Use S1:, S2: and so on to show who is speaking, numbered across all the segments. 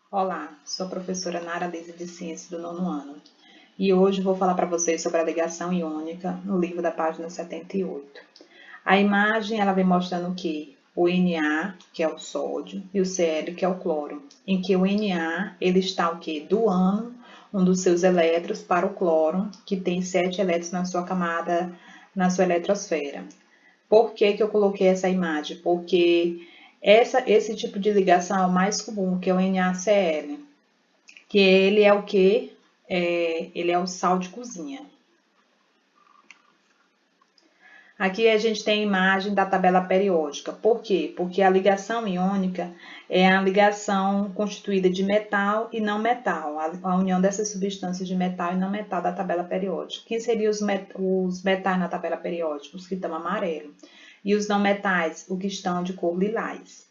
S1: Olá, sou a professora Nara Lisa de Ciências do nono ano e hoje vou falar para vocês sobre a ligação iônica no livro da página 78. A imagem ela vem mostrando que o Na, que é o sódio, e o Cl, que é o cloro, em que o Na ele está o quê? Doando um dos seus elétrons para o cloro, que tem 7 elétrons na sua camada, na sua eletrosfera. Por que eu coloquei essa imagem? Porque esse tipo de ligação é o mais comum, que é o NaCl, que ele é o que? Ele é o sal de cozinha. Aqui a gente tem a imagem da tabela periódica. Por quê? Porque a ligação iônica é a ligação constituída de metal e não metal, a união dessas substâncias de metal e não metal da tabela periódica. Quem seriam os metais na tabela periódica? Os que estão amarelo. E os não metais, os que estão de cor lilás.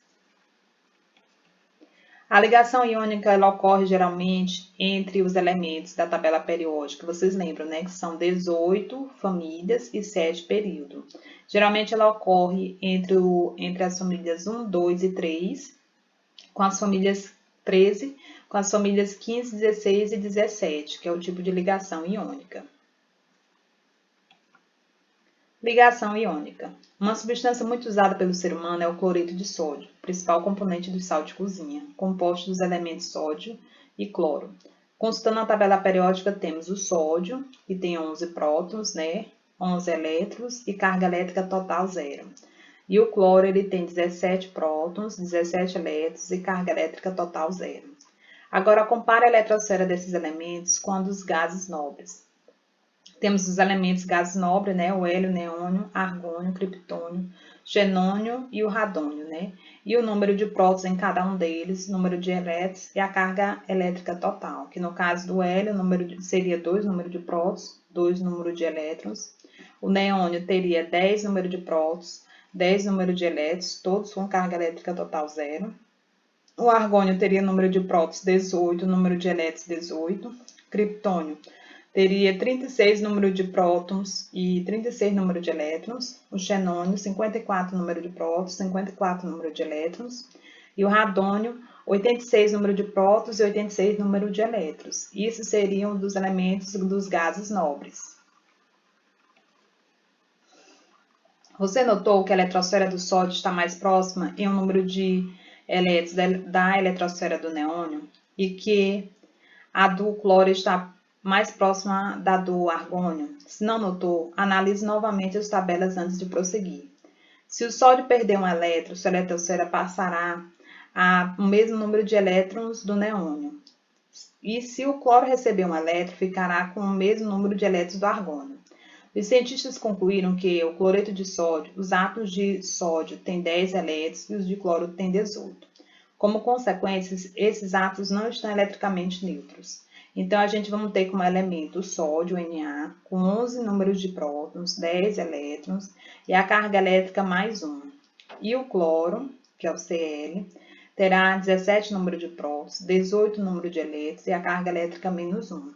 S1: A ligação iônica ela ocorre geralmente entre os elementos da tabela periódica. Vocês lembram, né? Que são 18 famílias e 7 períodos. Geralmente ela ocorre entre as famílias 1, 2 e 3, com as famílias 13, com as famílias 15, 16 e 17, que é o tipo de ligação iônica. Ligação iônica. Uma substância muito usada pelo ser humano é o cloreto de sódio, principal componente do sal de cozinha, composto dos elementos sódio e cloro. Consultando a tabela periódica, temos o sódio, que tem 11 prótons, né? 11 elétrons e carga elétrica total 0. E o cloro ele tem 17 prótons, 17 elétrons e carga elétrica total 0. Agora, compare a eletrosfera desses elementos com a dos gases nobres. Temos os elementos gases nobres, né? O hélio, neônio, argônio, criptônio, xenônio e o radônio, né? E o número de prótons em cada um deles, número de elétrons e a carga elétrica total, que no caso do hélio seria 2 número de prótons, 2 número de elétrons. O neônio teria 10 número de prótons, 10 número de elétrons, todos com carga elétrica total 0. O argônio teria número de prótons 18, número de elétrons 18. Criptônio teria 36 número de prótons e 36 número de elétrons. O xenônio, 54 número de prótons, 54 número de elétrons. E o radônio, 86 número de prótons e 86 número de elétrons. Isso seriam dos elementos dos gases nobres. Você notou que a eletrosfera do sódio está mais próxima em um número de elétrons da eletrosfera do neônio e que a do cloro está mais próxima da do argônio? Se não notou, analise novamente as tabelas antes de prosseguir. Se o sódio perder um elétron, sua eletrosfera passará o mesmo número de elétrons do neônio. E se o cloro receber um elétron, ficará com o mesmo número de elétrons do argônio. Os cientistas concluíram que o cloreto de sódio, os átomos de sódio têm 10 elétrons e os de cloro têm 18. Como consequência, esses átomos não estão eletricamente neutros. Então, a gente vai ter como elemento o sódio, Na, com 11 números de prótons, 10 elétrons e a carga elétrica mais 1. E o cloro, que é o Cl, terá 17 números de prótons, 18 números de elétrons e a carga elétrica menos 1.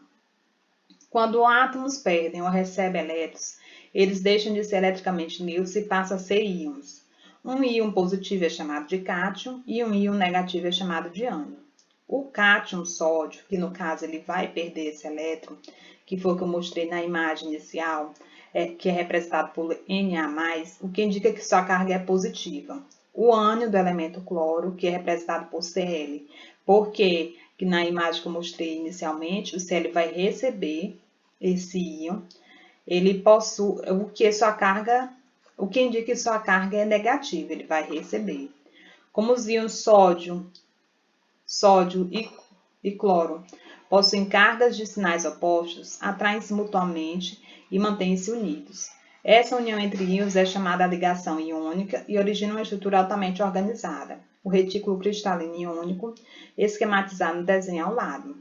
S1: Quando átomos perdem ou recebem elétrons, eles deixam de ser eletricamente neutros e passam a ser íons. Um íon positivo é chamado de cátion e um íon negativo é chamado de ânion. O cátion sódio, que no caso ele vai perder esse elétron, que foi o que eu mostrei na imagem inicial, que é representado por Na+, o que indica que sua carga é positiva. O ânion do elemento cloro, que é representado por Cl, porque que na imagem que eu mostrei inicialmente, o Cl vai receber esse íon, ele possui o que indica que sua carga é negativa, ele vai receber. Como os íons sódio e cloro possuem cargas de sinais opostos, atraem-se mutuamente e mantêm-se unidos. Essa união entre íons é chamada ligação iônica e origina uma estrutura altamente organizada. O retículo cristalino iônico, esquematizado no desenho ao lado.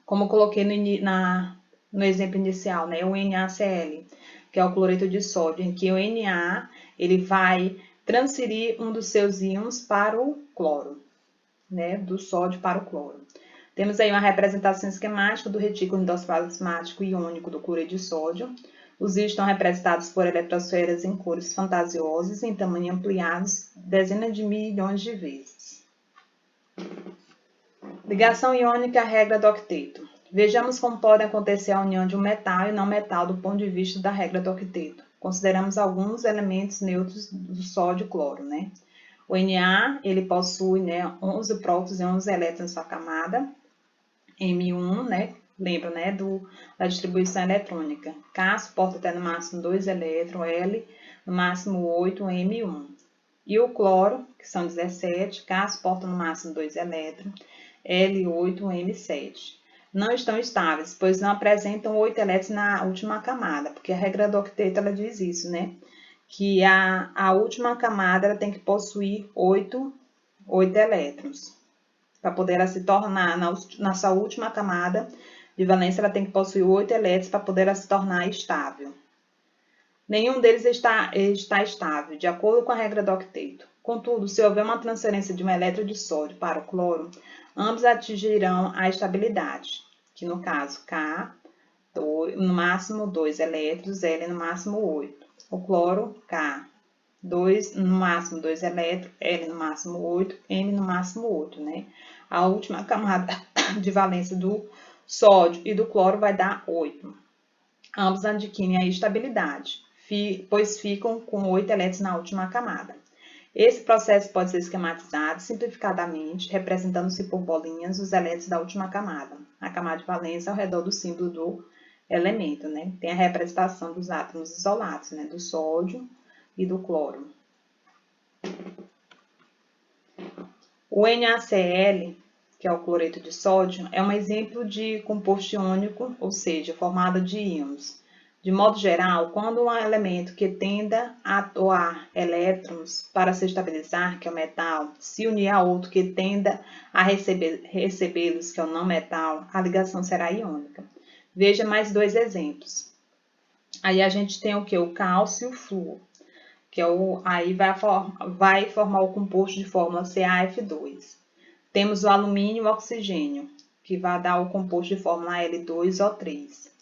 S1: Como eu coloquei no exemplo inicial, né, o NaCl, que é o cloreto de sódio, em que o Na ele vai transferir um dos seus íons para o cloro, né, do sódio para o cloro. Temos aí uma representação esquemática do retículo endoplasmático iônico do cloreto de sódio. Os íons estão representados por eletrosferas em cores fantasiosas, em tamanho ampliados dezenas de milhões de vezes. Ligação iônica, regra do octeto. Vejamos como pode acontecer a união de um metal e não metal do ponto de vista da regra do octeto. Consideramos alguns elementos neutros do sódio e cloro, né? O Na, ele possui, né, 11 prótons e 11 elétrons na sua camada. M1, né? Lembra, né, da distribuição eletrônica. K suporta até no máximo 2 elétrons, L no máximo 8, M1. E o cloro, que são 17, K suporta no máximo 2 elétrons, L8, M7. Não estão estáveis, pois não apresentam 8 elétrons na última camada, porque a regra do octeto ela diz isso, né? Que a última camada ela tem que possuir 8 elétrons. Para poder ela se tornar, na sua última camada de valência, ela tem que possuir 8 elétrons para poder ela se tornar estável. Nenhum deles está estável, de acordo com a regra do octeto. Contudo, se houver uma transferência de um elétron de sódio para o cloro, ambos atingirão a estabilidade, que no caso K, no máximo 2 elétrons, L no máximo 8. O cloro, K, no máximo 2 elétrons, L no máximo 8, M no máximo 8, né? A última camada de valência do sódio e do cloro vai dar 8. Ambos adquirem a estabilidade, pois ficam com 8 elétrons na última camada. Esse processo pode ser esquematizado simplificadamente, representando-se por bolinhas os elétrons da última camada. A camada de valência ao redor do símbolo do elemento, né? Tem a representação dos átomos isolados, né? Do sódio e do cloro. O NaCl, que é o cloreto de sódio, é um exemplo de composto iônico, ou seja, formado de íons. De modo geral, quando um elemento que tenda a doar elétrons para se estabilizar, que é o metal, se unir a outro que tenda a recebê-los, que é o não metal, a ligação será iônica. Veja mais dois exemplos. Aí a gente tem o que? O cálcio e o flúor, que é aí vai formar o composto de fórmula CaF2. Temos o alumínio e o oxigênio, que vai dar o composto de fórmula L2O3.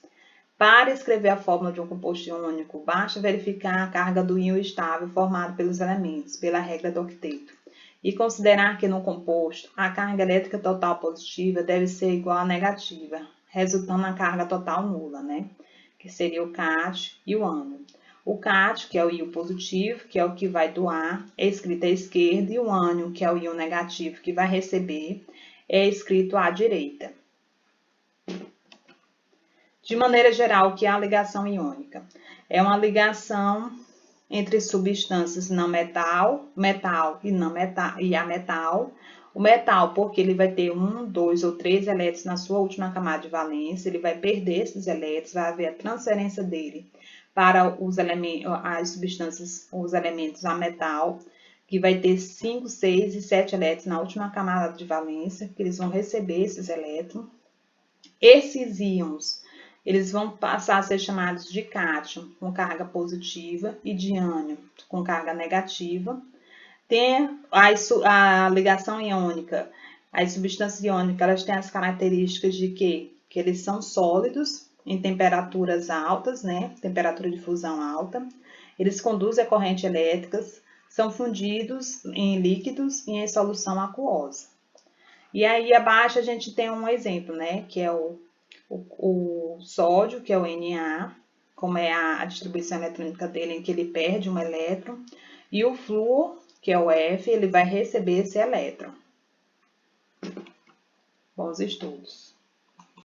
S1: Para escrever a fórmula de um composto iônico, basta verificar a carga do íon estável formado pelos elementos, pela regra do octeto, e considerar que no composto a carga elétrica total positiva deve ser igual à negativa, resultando na carga total nula, né? Que seria o cátion e o ânion. O cátion, que é o íon positivo, que é o que vai doar, é escrito à esquerda, e o ânion, que é o íon negativo, que vai receber, é escrito à direita. De maneira geral, o que é a ligação iônica? É uma ligação entre substâncias não metal, metal e não metal e ametal. O metal, porque ele vai ter 1, 2 ou 3 elétrons na sua última camada de valência, ele vai perder esses elétrons, vai haver a transferência dele para as substâncias, os elementos a metal, que vai ter 5, 6 e 7 elétrons na última camada de valência, que eles vão receber esses elétrons. Esses íons eles vão passar a ser chamados de cátion, com carga positiva, e de ânion, com carga negativa. Tem a ligação iônica. As substâncias iônicas elas têm as características de que eles são sólidos em temperaturas altas, né? Temperatura de fusão alta. Eles conduzem a corrente elétricas, são fundidos em líquidos e em solução aquosa. E aí abaixo a gente tem um exemplo, né? Que é o sódio, que é o Na, como é a distribuição eletrônica dele, em que ele perde um elétron, e o flúor, que é o F, ele vai receber esse elétron. Bons estudos!